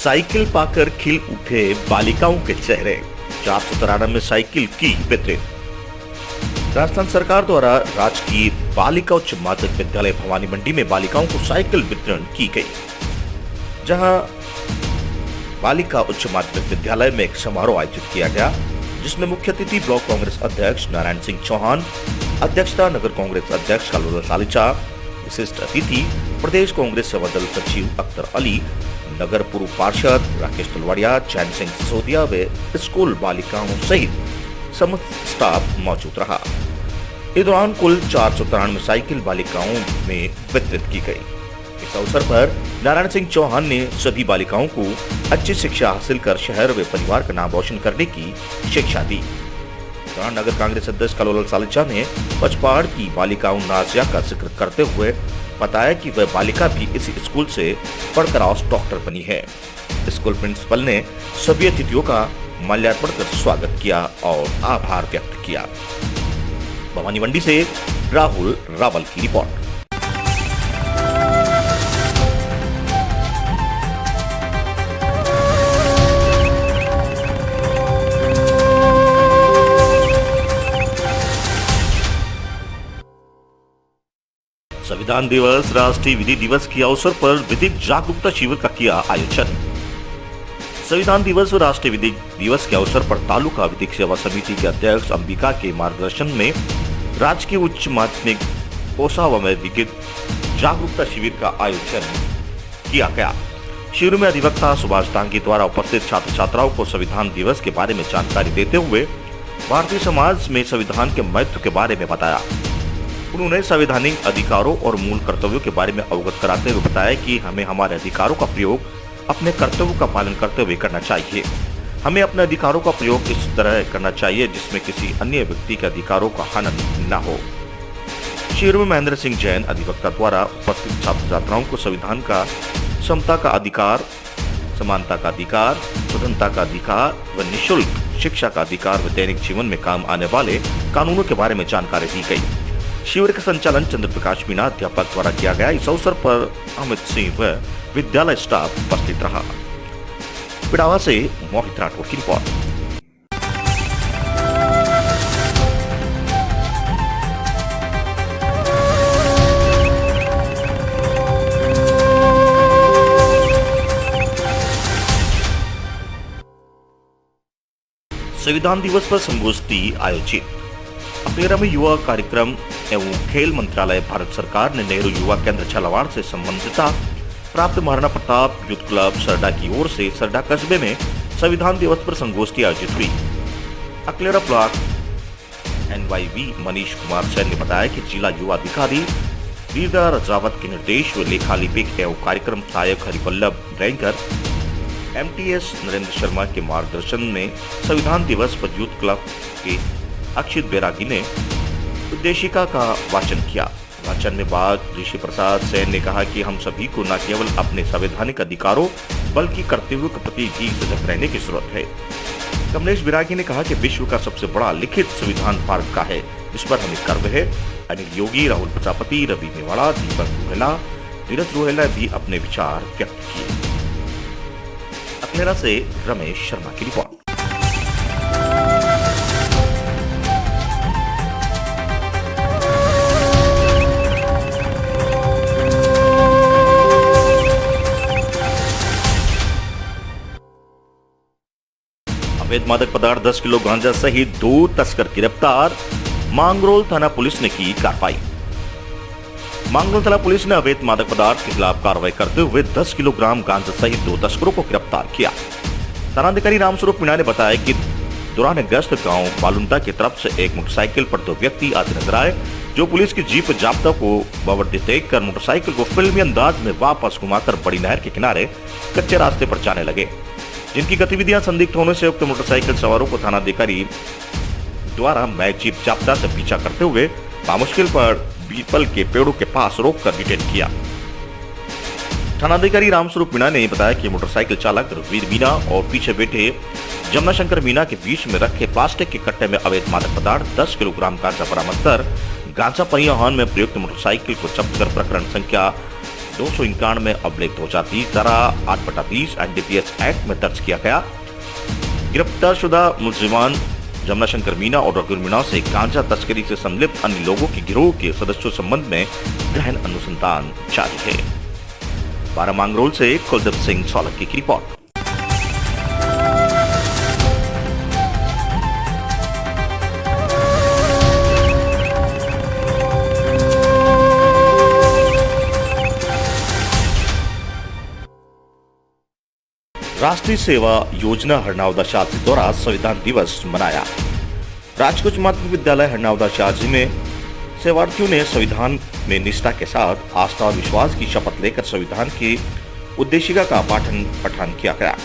Cycle पाकर खिल उठे बालिकाओं के चेहरे। 493 साइकिल की वितरित। राजस्थान सरकार द्वारा राजकीय बालिका उच्च माध्यमिक विद्यालय भवानी मंडी में बालिकाओं को साइकिल वितरण की गई, जहां बालिका उच्च माध्यमिक विद्यालय में एक समारोह आयोजित किया गया, जिसमें मुख्य अतिथि ब्लॉक कांग्रेस अध्यक्ष नारायण सिंह चौहान, अध्यक्षता नगर कांग्रेस अध्यक्ष कलोल सालिचा, विशिष्ट अतिथि प्रदेश कांग्रेस सेवा दल सचिव अख्तर अली, नगर पूर्व पार्षद राकेश तलवाड़िया, चैन सिंह सिसोदिया व स्कूल बालिकाओं सहित समस्त स्टाफ मौजूद रहा। इस दौरान कुल 493 साइकिल बालिकाओं में वितरित की गई। इस अवसर पर नारायण सिंह चौहान ने सभी बालिकाओं को अच्छी शिक्षा हासिल कर शहर व परिवार का नाम रोशन करने की शिक्षा दी। नगर कांग्रेस अध्यक्ष कलोल सालिचा ने पचपाड़ की बालिकाओं नाजिया का जिक्र करते हुए बताया कि वह बालिका भी इसी स्कूल से पढ़कर आज डॉक्टर बनी है। स्कूल प्रिंसिपल ने सभी अतिथियों का माल्यार्पण कर स्वागत किया और आभार व्यक्त किया। भवानी मंडी से राहुल रावल की रिपोर्ट। संविधान दिवस, राष्ट्रीय विधि दिवस के अवसर पर विधिक जागरूकता शिविर का किया आयोजन। संविधान दिवस और राष्ट्रीय विधिक दिवस के अवसर पर तालुका विधिक सेवा समिति के अध्यक्ष अंबिका के मार्गदर्शन में राजकीय उच्च माध्यमिक ओसावा में विधिक जागरूकता शिविर का आयोजन किया गया। शिविर में अधिवक्ता सुभाष डांगी द्वारा उपस्थित छात्र छात्राओं को संविधान दिवस के बारे में जानकारी देते हुए भारतीय समाज में संविधान के महत्व के बारे में बताया। उन्होंने संवैधानिक अधिकारों और मूल कर्तव्यों के बारे में अवगत कराते हुए बताया कि हमें हमारे अधिकारों का प्रयोग अपने कर्तव्यों का पालन करते हुए करना चाहिए। हमें अपने अधिकारों का प्रयोग इस तरह करना चाहिए जिसमें किसी अन्य व्यक्ति के अधिकारों का हनन न हो। शिविर में महेंद्र सिंह जैन अधिवक्ता द्वारा उपस्थित छात्र छात्राओं को संविधान का समता का अधिकार, समानता का अधिकार, स्वतंत्रता का अधिकार व निःशुल्क शिक्षा का अधिकार व दैनिक जीवन में काम आने वाले कानूनों के बारे में जानकारी दी गई। शिविर का संचालन चंद्र प्रकाश मीणा अध्यापक द्वारा किया गया। इस अवसर पर अमित सिंह व विद्यालय स्टाफ उपस्थित रहा। पिड़ावा से मोहित राठौर की रिपोर्ट। संविधान दिवस पर संगोष्ठी आयोजित। अकलेरा में युवा कार्यक्रम एवं खेल मंत्रालय भारत सरकार ने नेहरू युवा केंद्र झालावाड़ से संबंधिता प्राप्त महाराणा प्रताप यूथ क्लब सरडा की ओर से सरडा कस्बे में संविधान दिवस पर संगोष्ठी आयोजित हुई। अकलेरा ब्लॉक NYV मनीष कुमार सैन ने बताया कि जिला युवा अधिकारी रीदा रजावत के निर्देश व लेखा लिपिक एवं कार्यक्रम सहायक हरिवल्लभ रैंकर MTS नरेंद्र शर्मा के मार्गदर्शन में संविधान दिवस पर यूथ क्लब के अक्षित बैरागी ने उद्देशिका का वाचन किया। वाचन में बाद ऋषि प्रसाद सेन ने कहा कि हम सभी को न केवल अपने संवैधानिक अधिकारों बल्कि कर्तव्यों के प्रति भी सजग रहने की जरूरत है। कमलेश बैरागी ने कहा कि विश्व का सबसे बड़ा लिखित संविधान भारत का है, इस पर हमें गर्व है। अनिल योगी, राहुल प्रजापति, रवि मेवाड़ा, दीपक रोहेला, धीरज रोहेला भी अपने विचार व्यक्त किए। अकलेरा से रमेश शर्मा की रिपोर्ट। अवैध मादक पदार्थ 10 किलो गांजा सहित 2 तस्कर गिरफ्तार। मांगरोल थाना पुलिस ने की कार्रवाई। मांगरोल थाना पुलिस ने अवैध मादक पदार्थ के खिलाफ कार्रवाई करते हुए 10 किलोग्राम गांजा सहित 2 तस्करों को गिरफ्तार किया। थानाधिकारी रामस्वरूप मीणा ने बताया कि दौरान गश्त गांव बालुंदा की तरफ से एक मोटरसाइकिल पर 2 व्यक्ति आते नजर आए, जो पुलिस की जीप जाब्ता को बावरती देखकर मोटरसाइकिल को फिल्मी अंदाज में वापस घुमाकर बड़ी नहर के किनारे कच्चे रास्ते पर जाने लगे, जिनकी गतिविधियां संदिग्ध होने से उक्त मोटरसाइकिल सवारों को थानाधिकारी द्वारा मैक जीप जाब्ता से पीछा करते हुए बामुश्किल पर पीपल के पेड़ों के पास रोककर डिटेन किया। थानाधिकारी रामस्वरूप मीणा ने बताया कि मोटरसाइकिल चालक रघुवीर मीणा और पीछे बैठे जमुना शंकर मीणा के बीच में रखे प्लास्टिक के कट्टे में अवैध मादक पदार्थ 10 किलोग्राम गांजा बरामद कर गांजा परिवहन में प्रयुक्त मोटरसाइकिल को जब्त कर प्रकरण संख्या 291 अब्लिक 2020 धारा 8/20 एनडीपीएस एक्ट में दर्ज किया गया। गिरफ्तारशुदा मुलजिमान जमुनाशंकर मीणा और रघुवीर मीणा से गांजा तस्करी से संलिप्त अन्य लोगों के गिरोह के सदस्यों संबंध में गहन अनुसंधान जारी है। 12 मांगरोल से कुलदीप सिंह सोलंकी की रिपोर्ट। राष्ट्रीय सेवा योजना हरनावदा शाजी द्वारा संविधान दिवस मनाया। राजकोट माध्यमिक विद्यालय हरनावदा शाजी में सेवार्थियों ने संविधान में निष्ठा के साथ आस्था और विश्वास की शपथ लेकर संविधान की उद्देशिका का पठन किया गया।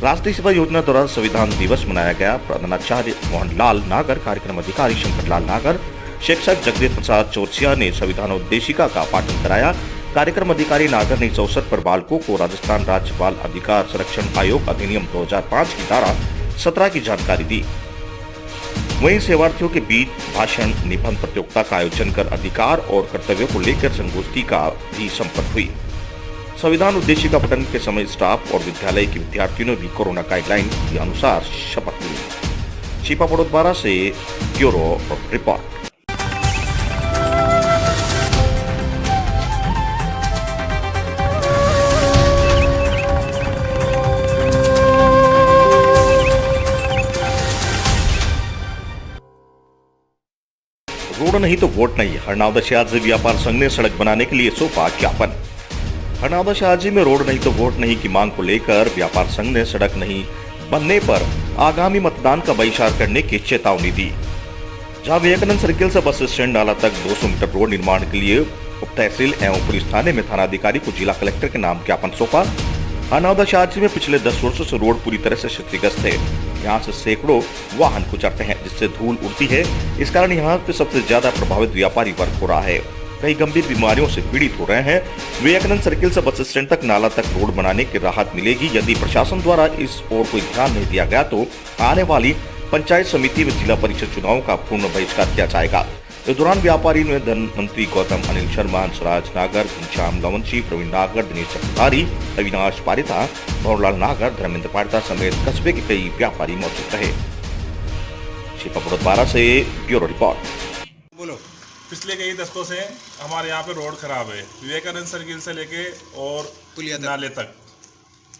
राष्ट्रीय सेवा योजना द्वारा संविधान दिवस मनाया गया। प्रधानाचार्य मोहनलाल नागर, कार्यक्रम अधिकारी शंकरलाल नागर, शिक्षक जगदीश प्रसाद चौरसिया ने संविधान उद्देशिका का पाठन कराया। कार्यक्रम अधिकारी नागर ने इस अवसर पर बालकों को राजस्थान राज्य बाल अधिकार संरक्षण आयोग अधिनियम 2005 की धारा 17 की जानकारी दी। वहीं सेवार्थियों के बीच भाषण, निबंध प्रतियोगिता का आयोजन कर अधिकार और कर्तव्यों को लेकर संगोष्ठी का भी संपन्न हुई। संविधान उद्देशिका पठन के समय स्टाफ और विद्यालय के विद्यार्थियों ने भी कोरोना गाइडलाइन के अनुसार शपथ ली। छिपा पड़ोदबारा से ब्यूरो रिपोर्ट। रोड नहीं तो वोट नहीं, हरनावदा शाजी व्यापार संघ ने सड़क बनाने के लिए सौंपा ज्ञापन। हरनावदा शाजी में रोड नहीं तो वोट नहीं की मांग को लेकर व्यापार संघ ने सड़क नहीं बनने पर आगामी मतदान का बहिष्कार करने की चेतावनी दी। जहां विवेकानंद सर्किल से बस स्टैंड नाला तक 200 मीटर रोड निर्माण के लिए उप तहसील एवं पुलिस थाने में थानाधिकारी को जिला कलेक्टर के नाम ज्ञापन सौंपा। हरनावदा शाजी में पिछले 10 वर्षों से रोड पूरी तरह से क्षतिग्रस्त है। यहाँ से सैकड़ों वाहन गुजरते हैं, जिससे धूल उड़ती है। इस कारण यहाँ पे सबसे ज्यादा प्रभावित व्यापारी वर्ग हो रहा है। कई गंभीर बीमारियों से पीड़ित हो रहे हैं। विवेकानंद सर्किल से बस स्टैंड तक नाला तक रोड बनाने की राहत मिलेगी। यदि प्रशासन द्वारा इस ओर कोई ध्यान नहीं दिया गया तो आने वाली पंचायत समिति में जिला परिषद चुनाव का पूर्ण बहिष्कार किया जाएगा। इस दौरान व्यापारी ने धन मंत्री गौतम अनिल शर्मा, हंसराज नागर, घनश्याम लवंशी, प्रवीण नागर, दिनेश चक्रधारी, अविनाश पारिता, भवरलाल नागर, धर्मेंद्र पारिता समेत कस्बे के कई व्यापारी मौजूद रहे। छिपा पड़ोदबारा से ब्यूरो रिपोर्ट। बोलो। पिछले कई दशकों से हमारे यहाँ पे रोड खराब है, विवेकानंद सर्किल से लेके और नाले तक।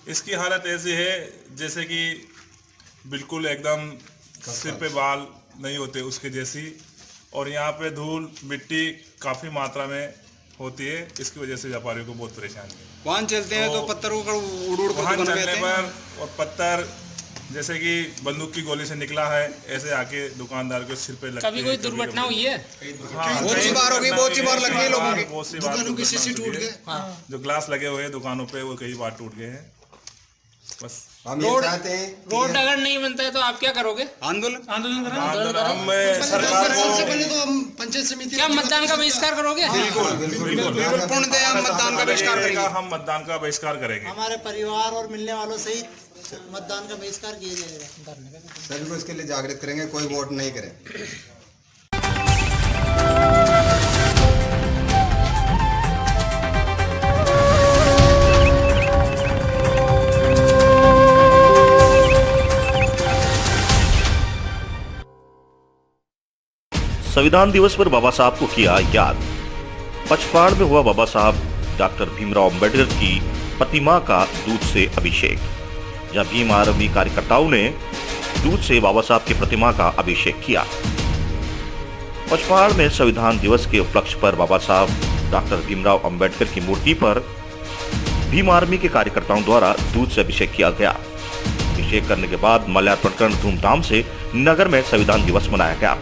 इसकी हालत ऐसी है जैसे कि बिल्कुल एकदम सिर पे बाल नहीं होते उसके जैसी, और यहाँ पे धूल मिट्टी काफ़ी मात्रा में होती है। इसकी वजह से व्यापारियों को बहुत परेशानी है। वाहन चलते हैं तो पत्थर उड़ वाहन चलने पर और पत्थर जैसे कि बंदूक की गोली से निकला है, ऐसे आके दुकानदार के सिर पे लगते हैं। कभी कोई दुर्घटना हुई है? हाँ, बहुत सी बार हो गई, बहुत सी बार लग गई लोगों की। बहुत सी बार दुकानों की शीशी टूट गए। जो ग्लास लगे हुए हैं दुकानों पे वो कई बार टूट गए हैं। बस रोड अगर नहीं बनता है तो आप क्या करोगे? आंदोलन हम सरकार को सबसे पहले तो हम पंचायत समिति क्या मतदान का बहिष्कार करोगे? बिल्कुल पूर्णतः हम मतदान का बहिष्कार करेंगे। हम मतदान का बहिष्कार करेंगे। हमारे परिवार और मिलने वालों सहित मतदान का बहिष्कार किया जाएगा। सभी को इसके लिए जागृत करेंगे, कोई वोट नहीं करे। संविधान दिवस पर बाबा साहब को किया याद। पचपहाड़ में हुआ बाबा साहब डॉक्टर भीमराव अंबेडकर की प्रतिमा का दूध से अभिषेक। जब भीम आर्मी कार्यकर्ताओं ने दूध से बाबा साहब की प्रतिमा का अभिषेक किया। पचपहाड़ में संविधान दिवस के उपलक्ष्य पर बाबा साहब डॉक्टर भीमराव अंबेडकर की मूर्ति पर भीम आर्मी के कार्यकर्ताओं द्वारा दूध से अभिषेक किया गया। अभिषेक करने के बाद माल्यार्पण कर धूमधाम से नगर में संविधान दिवस मनाया गया,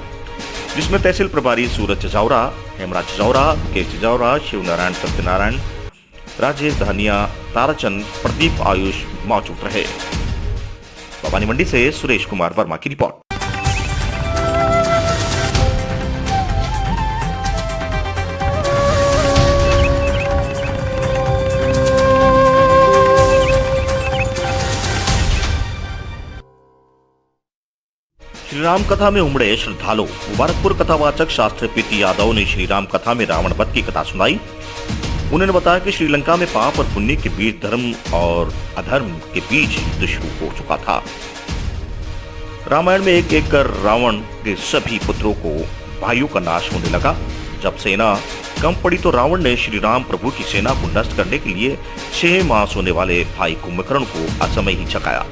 जिसमें तहसील प्रभारी सूरज चजावरा, हेमराज चजावरा, के चजावरा, शिव नारायण सत्यनारायण, राजेश धानिया, ताराचंद, प्रदीप आयुष मौजूद रहे। भवानी मंडी से सुरेश कुमार वर्मा की रिपोर्ट। श्री राम कथा में उमड़े श्रद्धालु। मुबारकपुर कथावाचक शास्त्री पीटी यादव ने श्री राम कथा में रावण वध की कथा सुनाई। उन्होंने बताया कि श्रीलंका में पाप और पुण्य के बीच धर्म और अधर्म के बीच युद्ध शुरू हो चुका था। रामायण में एक एक कर रावण के सभी पुत्रों को भाइयों का नाश होने लगा। जब सेना कम पड़ी तो रावण ने श्री राम प्रभु की सेना को नष्ट करने के लिए 6 मास होने वाले भाई कुंभकर्ण को असमय ही चकाया।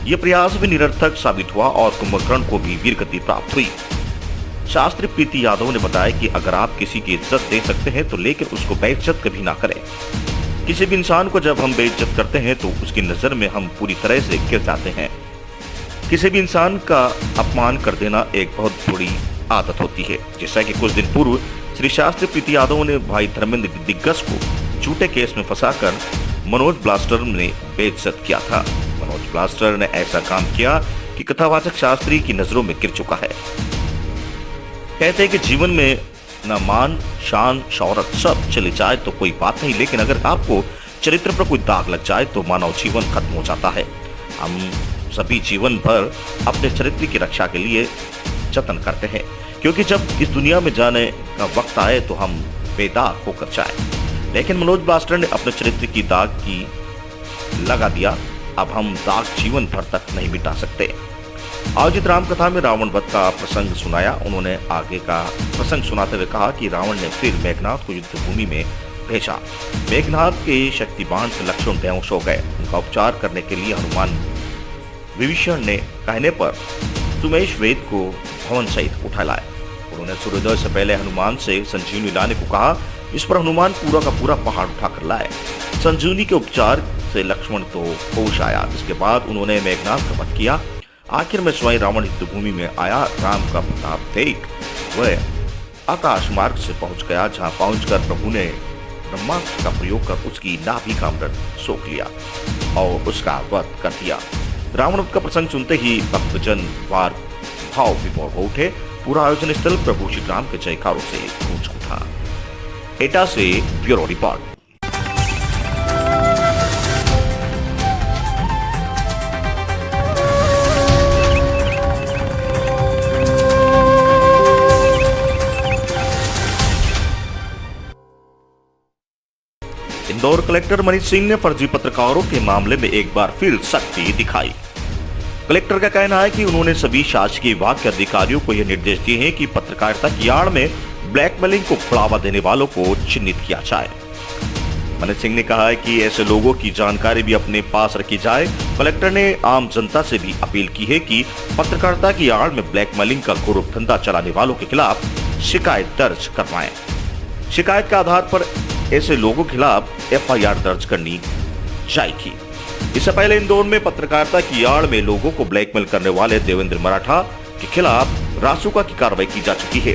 यह प्रयास भी निरर्थक साबित हुआ और कुंभकर्ण को भी वीरगति प्राप्त हुई। शास्त्री प्रीति यादव ने बताया कि अगर आप किसी की इज्जत दे सकते हैं तो लेकिन उसको बेइज्जत कभी ना करें। किसी भी इंसान को जब हम बेइज्जत करते हैं तो उसकी नजर में हम पूरी तरह से गिर जाते हैं। किसी भी इंसान का अपमान कर देना एक बहुत बुरी आदत होती है। जैसा कि कुछ दिन पूर्व श्री शास्त्री प्रीति यादव ने भाई धर्मेंद्र दिग्गज को झूठे केस में फंसाकर मनोज ब्लास्टर ने बेइज्जत किया था। मनोज ब्लास्टर ने ऐसा काम किया कि कथावाचक शास्त्री की नजरों में गिर चुका है। कहते हैं कि जीवन में न मान, शान, शौहरत सब चले जाए तो कोई बात नहीं, लेकिन अगर आपको चरित्र पर कोई दाग लग जाए तो मानव जीवन खत्म हो जाता है। हम सभी जीवन भर अपने चरित्र की रक्षा के लिए जतन करते हैं, क्योंकि जब इस दुनिया में जाने का वक्त आए तो हम बेदाग होकर जाए। लेकिन मनोज ब्लास्टर ने अपने चरित्र की दाग की लगा दिया। अब हम दाग जीवन भर तक नहीं मिटा सकते। आयोजित रामकथा में रावण वध का प्रसंग सुनाया। उन्होंने आगे का प्रसंग सुनाते हुए कहा कि रावण ने फिर मेघनाथ को युद्ध भूमि में भेजा। मेघनाथ के शक्तिबाण से लक्ष्मण बेहोश हो गए। उनका उपचार करने के लिए हनुमान विभीषण ने कहने पर सुमेश वेद को भवन सहित उठा लाए। उन्होंने सूर्योदय से पहले हनुमान से संजीवनी लाने को कहा। इस पर हनुमान पूरा का पूरा पहाड़ उठाकर लाए। संजीवनी के उपचार से लक्ष्मण तो होश आया। इसके बाद उन्होंने मेघनाथ का वध किया। आखिर में स्वयं रावण युद्ध भूमि में आया। राम का प्रताप देख वह आकाश मार्ग से पहुंच गया, जहां पहुंचकर प्रभु ने ब्रह्मास्त्र का प्रयोग कर उसकी नाभि का अमृत सोख लिया और उसका वध कर दिया। रावण वध का प्रसंग सुनते ही भक्तजन वार भाव विभोर हो उठे। पूरा आयोजन स्थल प्रभु श्री राम के जयकारों से गूंज उठा। एटा से bureau report. Indore collector Manish Singh ने फर्जी पत्रकारों के मामले में एक बार फिर सख्ती दिखाई। कलेक्टर का कहना है कि उन्होंने सभी शासकीय विभाग के अधिकारियों को यह निर्देश दिए हैं कि पत्रकारिता की आड़ में ब्लैकमेलिंग को बढ़ावा देने वालों को चिन्हित किया जाए। मनीष सिंह ने कहा है कि ऐसे लोगों की जानकारी भी अपने पास रखी जाए। कलेक्टर ने आम जनता से भी अपील की है कि पत्रकारिता की आड़ में ब्लैकमेलिंग का गुरूप धंधा चलाने वालों के खिलाफ शिकायत दर्ज करवाएं। शिकायत के आधार पर ऐसे लोगों के खिलाफ एफआईआर दर्ज करनी जाएगी। इससे पहले इंदौर में पत्रकारिता की आड़ में लोगों को ब्लैकमेल करने वाले देवेंद्र मराठा के खिलाफ रासुका की कार्रवाई की जा चुकी है।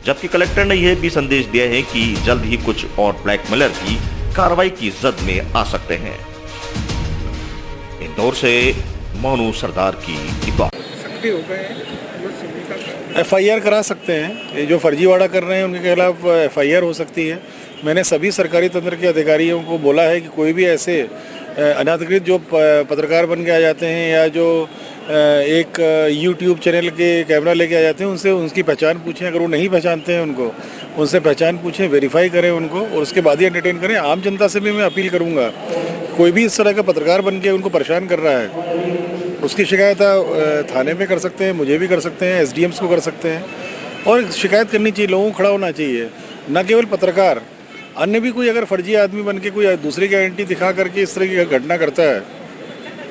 जबकि कलेक्टर ने यह भी संदेश दिया है कि जल्द ही कुछ और ब्लैकमेलर भी कार्रवाई की जद में आ सकते हैं। इंदौर से मोनू सरदार की रिपोर्ट। एफआईआर करा सकते हैं। ये जो फर्जीवाड़ा कर रहे हैं उनके खिलाफ एफआईआर हो सकती है। मैंने सभी सरकारी तंत्र के अधिकारियों को बोला है कि कोई भी ऐसे अनाधिकृत जो पत्रकार बन के आ जाते हैं या जो एक यूट्यूब चैनल के कैमरा लेके आ जाते हैं, उनसे उनकी पहचान पूछें। अगर वो नहीं पहचानते हैं उनको, उनसे पहचान पूछें, वेरीफाई करें उनको और उसके बाद ही एंटरटेन करें। आम जनता से भी मैं अपील करूँगा, कोई भी इस तरह का पत्रकार बन के उनको परेशान कर रहा है, उसकी शिकायत थाने में कर सकते हैं, मुझे भी कर सकते हैं, एसडीएम्स को कर सकते हैं। और शिकायत करनी चाहिए, लोगों को खड़ा होना चाहिए। न केवल पत्रकार, अन्य भी कोई अगर फर्जी आदमी बन के कोई दूसरे की आइडेंटिटी दिखा करके इस तरह की घटना करता है,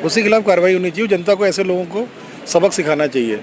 उसके खिलाफ कार्रवाई होनी चाहिए। जनता को ऐसे लोगों को सबक सिखाना चाहिए।